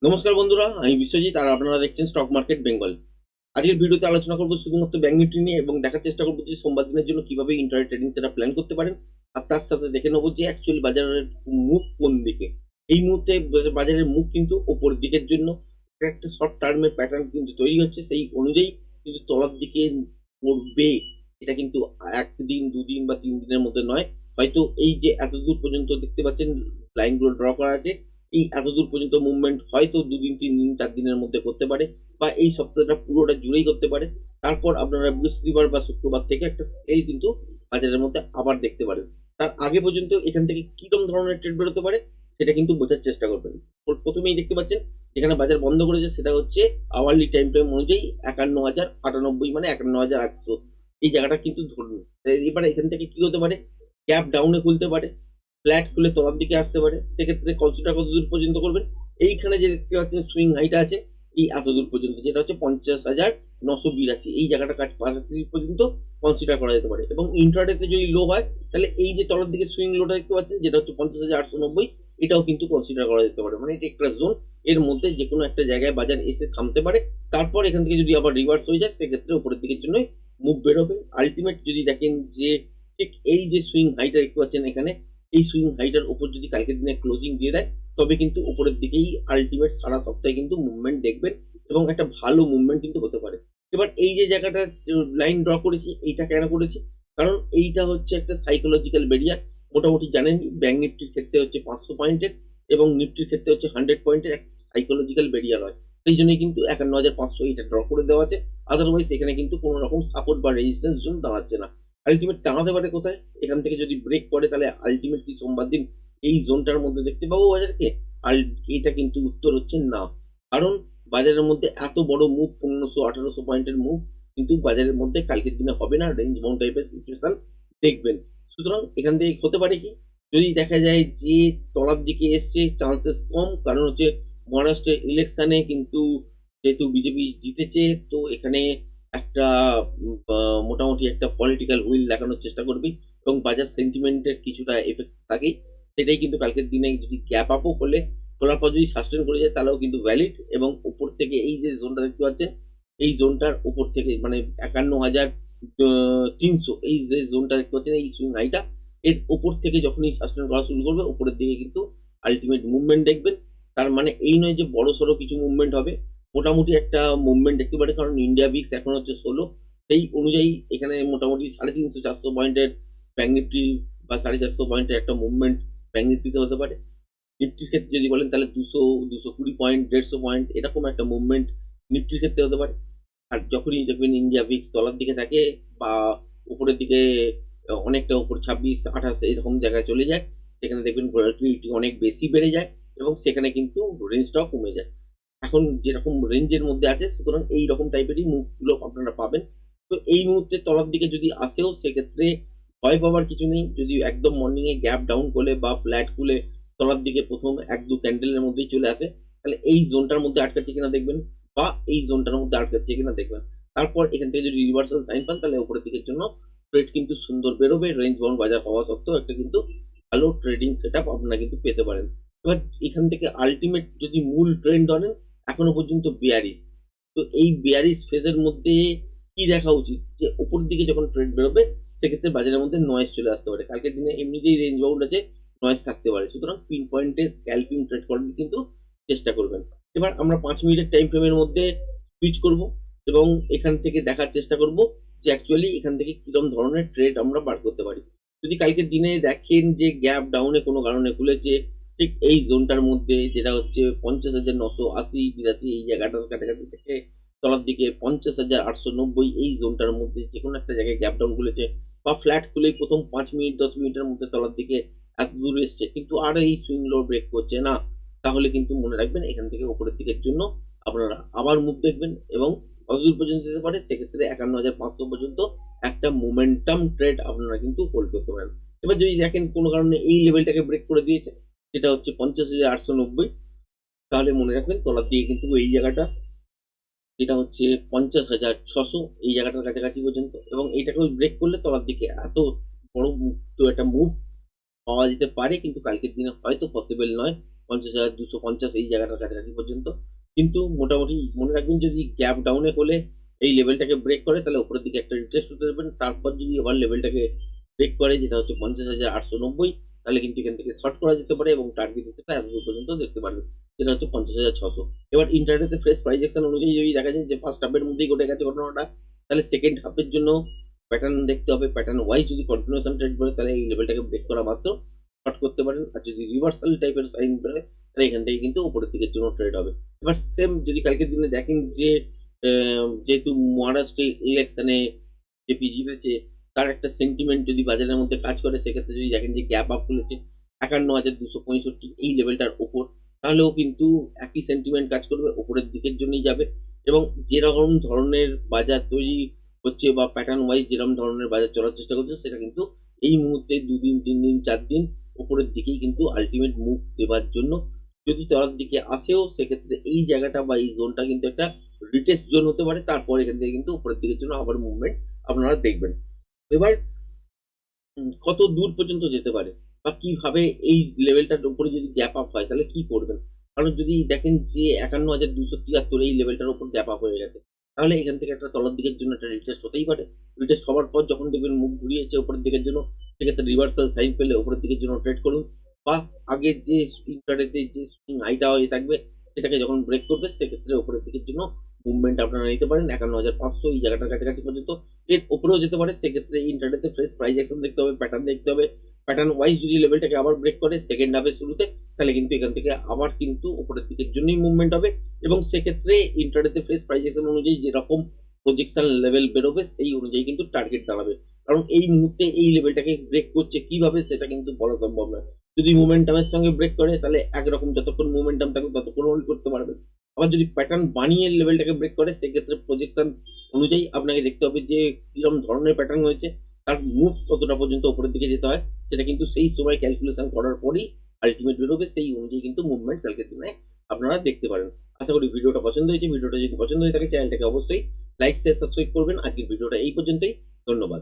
নমস্কার বন্ধুরা, আমি বিশ্বজিৎ আর আপনারা দেখছেন স্টক মার্কেট বেঙ্গল। আজকের ভিডিওতে আলোচনা করব শুধুমাত্র ব্যাংক নিফটি নিয়ে এবং দেখার চেষ্টা করব যে সোমবার দিনের জন্য কিভাবে ইন্টারডে ট্রেডিং সেটা প্ল্যান করতে পারেন। আর তার সাথে দেখে নেব যে অ্যাকচুয়ালি বাজারের মুভ কোন দিকে। এই মুহূর্তে বাজারের মুভ কিন্তু ওপরের দিকের জন্য একটা শর্ট টার্মের প্যাটার্ন কিন্তু তৈরি হচ্ছে, সেই অনুযায়ী কিন্তু তলার দিকে পড়বে। এটা কিন্তু একদিন দুদিন বা 3 দিনের মধ্যে নয়। হয়তো এই যে এতদূর পর্যন্ত দেখতে পাচ্ছেন লাইনগুলো ড্র করা আছে, এই এতদূর পর্যন্ত মুভমেন্ট হয়তো 2 দিন 3 দিন 4 দিনের মধ্যে করতে পারে, বা এই সপ্তাহটা পুরোটা জুড়েই করতে পারে। তারপর আপনারা বৃহস্পতিবার বা শুক্রবার থেকে একটা সেল কিন্তু বাজারের মধ্যে আবার দেখতে পারেন। তার আগে পর্যন্ত এখান থেকে কিরকম ধরনের ট্রেড বেরোতে পারে সেটা কিন্তু বোঝার চেষ্টা করবেন। প্রথমেই দেখতে পাচ্ছেন যেখানে বাজার বন্ধ করেছে সেটা হচ্ছে আওয়ারলি টাইম ফ্রেম অনুযায়ী 51,098, মানে 51,800 এই জায়গাটা কিন্তু ধরুন। এবারে এখান থেকে কি হতে পারে, গ্যাপ ডাউনে খুলতে পারে, ফ্ল্যাট খুলে তলার দিকে আসতে পারে। সেক্ষেত্রে কনসিডার কত দূর পর্যন্ত করবেন, এইখানে যে দেখতে পাচ্ছেন সুইং হাইটা আছে এই এত দূর পর্যন্ত, যেটা হচ্ছে 50,982, এই জায়গাটা কাজ পর্যন্ত কনসিডার করা যেতে পারে। এবং ইন্ট্রাডেতে যদি লো হয় তাহলে এই যে তলার দিকে সুইং লোটা দেখতে পাচ্ছেন যেটা হচ্ছে 50,890, এটাও কিন্তু কনসিডার করা যেতে পারে। মানে এটা একটা জোন, এর মধ্যে যে কোনো একটা জায়গায় বাজার এসে থামতে পারে। তারপর এখান থেকে যদি আবার রিভার্স হয়ে যায় সেক্ষেত্রে উপরের দিকের জন্যই মুভ বেরোবে। আলটিমেট যদি দেখেন যে ঠিক এই যে সুইং হাইটা দেখতে পাচ্ছেন এখানে, এই সুইং হাইটার উপর যদি কালকের দিনে ক্লোজিং দিয়ে দেয় তবে কিন্তু উপরের দিকেই আলটিমেট সারা সপ্তাহে কিন্তু মুভমেন্ট দেখবেন এবং একটা ভালো মুভমেন্ট কিন্তু হতে পারে। এবার এই যে জায়গাটা লাইন ড্র করেছি, এইটা কেন করেছি, কারণ এইটা হচ্ছে একটা সাইকোলজিক্যাল ব্যারিয়ার। মোটামুটি জানেন ব্যাংক নিফটির ক্ষেত্রে হচ্ছে 500 পয়েন্টের এবং নিফটির ক্ষেত্রে হচ্ছে 100 পয়েন্টের একটা সাইকোলজিক্যাল ব্যারিয়ার হয়। সেই জন্যই কিন্তু 51,500 এটা ড্র করে দেওয়া আছে। আদারওয়াইজ এখানে কিন্তু কোনো রকম সাপোর্ট বা রেজিস্ট্যান্স জোন দাঁড়াচ্ছে না। আলটিমেট দাঁড়াতে পারে কোথায়, এখান থেকে যদি ব্রেক করে তাহলে আলটিমেট কি সোমবার দিন এই জোনটার মধ্যে দেখতে পাবো বাজারকে? আর এটা কিন্তু উত্তর হচ্ছে না। কারণ বাজারের মধ্যে এত বড় মুভ, 1500-1800 পয়েন্টের মুভ কিন্তু বাজারের মধ্যে কালকের দিনে হবে না, রেঞ্জ বাউন্ড টাইপের সিচুয়েশন দেখবেন। সুতরাং এখান থেকে হতে পারে কি, যদি দেখা যায় যে তলার দিকে এসছে চান্সেস কম, কারণ হচ্ছে মহারাষ্ট্রের ইলেকশনে কিন্তু যেহেতু বিজেপি জিতেছে, তো এখানে একটা মোটামুটি একটা পলিটিক্যাল হুইল দেখানোর চেষ্টা করবে এবং বাজার সেন্টিমেন্টের কিছুটা এফেক্ট থাকেই। সেটাই কিন্তু কালকের দিনে যদি গ্যাপ আপও করলে, খোলার পর যদি সাস্টেন করে যায় তাহলেও কিন্তু ভ্যালিড। এবং উপর থেকে এই যে জোনটা দেখতে পাচ্ছেন, এই জোনটার উপর থেকে মানে 51,300, এই যে জোনটা দেখতে পাচ্ছেন এই সুইং হাইটা, এর উপর থেকে যখনই সাস্টেন করা শুরু করবে উপরের দিকে কিন্তু আলটিমেট মুভমেন্ট দেখবেন। তার মানে এই নয় যে বড় সড়ো কিছু মুভমেন্ট হবে, মোটামুটি একটা মুভমেন্ট দেখতে পারে। কারণ ইন্ডিয়া বিক্স এখন হচ্ছে 16, সেই অনুযায়ী এখানে মোটামুটি 350-400 পয়েন্টের ব্যাংক নিফটি বা 450 পয়েন্টের একটা মুভমেন্ট ব্যাংক নিফটিতে হতে পারে। নিফটির ক্ষেত্রে যদি বলেন তাহলে 200-220 পয়েন্ট, 150 পয়েন্ট এরকম একটা মুভমেন্ট নিফটির ক্ষেত্রে হতে পারে। আর যখনই দেখবেন ইন্ডিয়া ভিক্স তলার দিকে থাকে বা উপরের দিকে অনেকটা উপর 26-28 এরকম জায়গায় চলে যায়, সেখানে দেখবেন ভোলাটিলিটি অনেক বেশি বেড়ে যায় এবং সেখানে কিন্তু রেঞ্জটাও কমে যায়। এখন যেরকম রেঞ্জের মধ্যে আছে, সুতরাং এই রকম টাইপেরই মুভগুলো আপনারা পাবেন। তো এই মুহূর্তে তলার দিকে যদি আসেও সেক্ষেত্রে ভয় পাওয়ার কিছু নেই। যদি একদম মর্নিং এ গ্যাপ ডাউন করলে বা ফ্ল্যাট খুলে তলার দিকে প্রথম 1-2 ক্যান্ডেলের মধ্যেই চলে আসে, তাহলে এই জোনটার মধ্যে আটকাচ্ছে কিনা দেখবেন, বা এই জোনটার মধ্যে আটকাচ্ছে কিনা দেখবেন। তারপর এখান থেকে যদি রিভার্সাল সাইন পান তাহলে উপরের দিকের জন্য ট্রেড কিন্তু সুন্দর বেরোবে। রেঞ্জ বাউন্ড বাজার হওয়া সত্ত্বেও একটা কিন্তু ভালো ট্রেডিং সেটআপ আপনারা কিন্তু পেতে পারেন। এবার এখান থেকে আলটিমেট যদি মূল ট্রেন্ড ধরেন, এখনো পর্যন্ত বিয়ারিশ। তো এই বিয়ারিশ ফেজের মধ্যে কি দেখা উচিত, যে উপর দিকে যখন ট্রেড বেরোবে সেক্ষেত্রে বাজারের মধ্যে নয়েজ চলে আসতে পারে। কালকের দিনে এমনিতেই রেঞ্জ বাউন্ড আছে, নয়েজ থাকতে পারে। সুতরাং পিন পয়েন্টে স্ক্যালপিং ট্রেড করার কিন্তু চেষ্টা করবেন। এবার আমরা 5 মিনিটের টাইম ফ্রেমের মধ্যে সুইচ করব এবং এখান থেকে দেখার চেষ্টা করব যে অ্যাকচুয়ালি এখান থেকে কিরকম ধরনের ট্রেড আমরা বার করতে পারি। যদি কালকের দিনে দেখেন যে গ্যাপ ডাউনে কোনো কারণে খুলেছে ঠিক এই জোনটার মধ্যে, যেটা হচ্ছে 50,980-82 এই জায়গাটার কাছাকাছি থেকে তলার দিকে 50,890 এই জোনটার মধ্যে যে কোনো একটা জায়গায় গ্যাপ ডাউন খুলেছে, বা ফ্ল্যাট খুলেই প্রথম 5 মিনিট 10 মিনিটের মধ্যে তলার দিকে এত দূর এসছে কিন্তু আর এই সুইং লো ব্রেক করছে না, তাহলে কিন্তু মনে রাখবেন এখান থেকে উপরের দিকের জন্য আপনারা আবার মুভ দেখবেন এবং কতদূর পর্যন্ত যেতে পারে সেক্ষেত্রে 51,500 পর্যন্ত একটা মোমেন্টাম ট্রেড আপনারা কিন্তু হোল্ড করতে পারেন। এবার যদি দেখেন কোনো কারণে এই লেভেলটাকে ব্রেক করে দিয়েছে যেটা হচ্ছে 50,890, তাহলে মনে রাখবেন তলার দিকে কিন্তু এই জায়গাটা যেটা হচ্ছে 50,600 এই জায়গাটার কাছাকাছি পর্যন্ত, এবং এইটাকেও ব্রেক করলে তলার দিকে এত বড় তো একটা মুভ পাওয়া যেতে পারে, কিন্তু কালকের দিনে হয়তো পসিবল নয়। 50,250 এই জায়গাটার কাছাকাছি পর্যন্ত। কিন্তু মোটামুটি মনে রাখবেন যদি গ্যাপ ডাউনে হলে এই লেভেলটাকে ব্রেক করে তাহলে উপরের দিকে একটা রিটেস্ট হতে দেবেন। তারপর যদি আবার লেভেলটাকে ব্রেক করে যেটা হচ্ছে 50,890 তাহলে কিন্তু এখান থেকে শর্ট করা যেতে পারে এবং টার্গেট হিসেবে এতদূর পর্যন্ত দেখতে পারবেন। যেটা হচ্ছে 50,600। এবার ইন্টারডেতে ফ্রেশ প্রাইস অ্যাকশন অনুযায়ী যদি দেখা যায় যে ফার্স্ট হাফের মধ্যেই ঘটে গেছে ঘটনাটা, তাহলে সেকেন্ড হাফের জন্য প্যাটার্ন দেখতে হবে। প্যাটার্ন ওয়াইজ যদি কন্টিনিউয়েশন ট্রেড করে তাহলে এই লেভেলটাকে ব্রেক করা মাত্র শর্ট করতে পারেন। আর যদি রিভার্সাল টাইপের সাইন বেরোয় তাহলে এখান থেকে কিন্তু উপরের দিকের জন্য ট্রেড হবে। এবার সেম যদি কালকের দিনে দেখেন যে যেহেতু মহারাষ্ট্রে ইলেকশনে যে জিতেছে তার একটা সেন্টিমেন্ট যদি বাজারের মধ্যে কাজ করে সেক্ষেত্রে যদি দেখেন যে গ্যাপ আপ খুলেছে ৫১,২৬৫ এই লেভেলটার উপর, তাহলেও কিন্তু একই সেন্টিমেন্ট কাজ করবে, উপরের দিকের জন্যই যাবে। এবং যেরকম ধরনের বাজার তৈরি হচ্ছে বা প্যাটার্ন ওয়াইজ যেরকম ধরনের বাজার চলার চেষ্টা করছে সেটা কিন্তু এই মুহূর্তে ২ দিন, ৩ দিন, ৪ দিন উপরের দিকেই কিন্তু আল্টিমেট মুভ দেবার জন্য যদি তলার দিকে আসেও সেক্ষেত্রে এই জায়গাটা বা এই জোনটা কিন্তু একটা রিটেস্ট জোন হতে পারে। তারপর এখান থেকে কিন্তু উপরের দিকের জন্য আবার মুভমেন্ট আপনারা দেখবেন। এবার কত দূর পর্যন্ত যেতে পারে বা কিভাবে এই লেভেলটার উপরে যদি গ্যাপ আপ হয় তাহলে কি করবেন? কারণ যদি দেখেন যে ৫১,২৭৩ এই লেভেলটার উপর গ্যাপ আপ হয়ে গেছে, তাহলে এখান থেকে একটা তলার দিকের জন্য একটা রিটেস্ট হতেই পারে। রিটেস্ট হওয়ার পর যখন দেখবেন মুখ ঘুরিয়েছে উপরের দিকের জন্য, সেক্ষেত্রে রিভার্সাল সাইন পেলে উপরের দিকের জন্য ট্রেড করুন। বা আগের যে ইন্টারডেতে যে সুইং হাইটা হয়ে থাকবে সেটাকে যখন ব্রেক করবে সেক্ষেত্রে উপরের দিকের জন্য মুভমেন্ট আপনারা নিতে পারেন ৫১,৫০০ এই জায়গাটার কাছাকাছি পর্যন্ত। এর উপরেও যেতে পারে। সেক্ষেত্রে ইন্টারডেতে ফ্রেশ প্রাইস অ্যাকশন দেখতে হবে, প্যাটার্ন দেখতে হবে। প্যাটার্ন ওয়াইজ যদি লেভেলটাকে আবার ব্রেক করে সেকেন্ড হাফের শুরুতে, তাহলে কিন্তু এখান থেকে আবার কিন্তু উপরের দিকের জন্যই মুভমেন্ট হবে এবং সেক্ষেত্রে ইন্টারডেতে ফ্রেশ প্রাইস অ্যাকশন অনুযায়ী যেরকম প্রজেকশন লেভেল বেরোবে সেই অনুযায়ী কিন্তু টার্গেট দাঁড়াবে। কারণ এই মুহূর্তে এই লেভেলটাকে ব্রেক করছে কিভাবে সেটা কিন্তু বলা সম্ভব নয়। যদি মোমেন্টামের সঙ্গে ব্রেক করে তাহলে একরকম যতক্ষণ মোমেন্টাম থাকবে ততক্ষণ হোল্ড করতে পারবেন। আবার যদি প্যাটার্ন বানিয়ে লেভেলটাকে ব্রেক করে সেক্ষেত্রে প্রজেকশন অনুযায়ী আপনাকে দেখতে হবে যে কিরকম ধরনের প্যাটার্ন হয়েছে, তার মুভ কতটা পর্যন্ত উপরের দিকে যেতে হয় সেটা কিন্তু সেই সময় ক্যালকুলেশন করার পরেই আল্টিমেট বেরোবে। সেই অনুযায়ী কিন্তু মুভমেন্ট কালকের দিনে আপনারা দেখতে পারেন। আশা করি ভিডিওটা পছন্দ হয়েছে। ভিডিওটা যদি পছন্দ হয়ে থাকে চ্যানেলটাকে অবশ্যই লাইক, শেয়ার, সাবস্ক্রাইব করবেন। আজকের ভিডিওটা এই পর্যন্তই। ধন্যবাদ।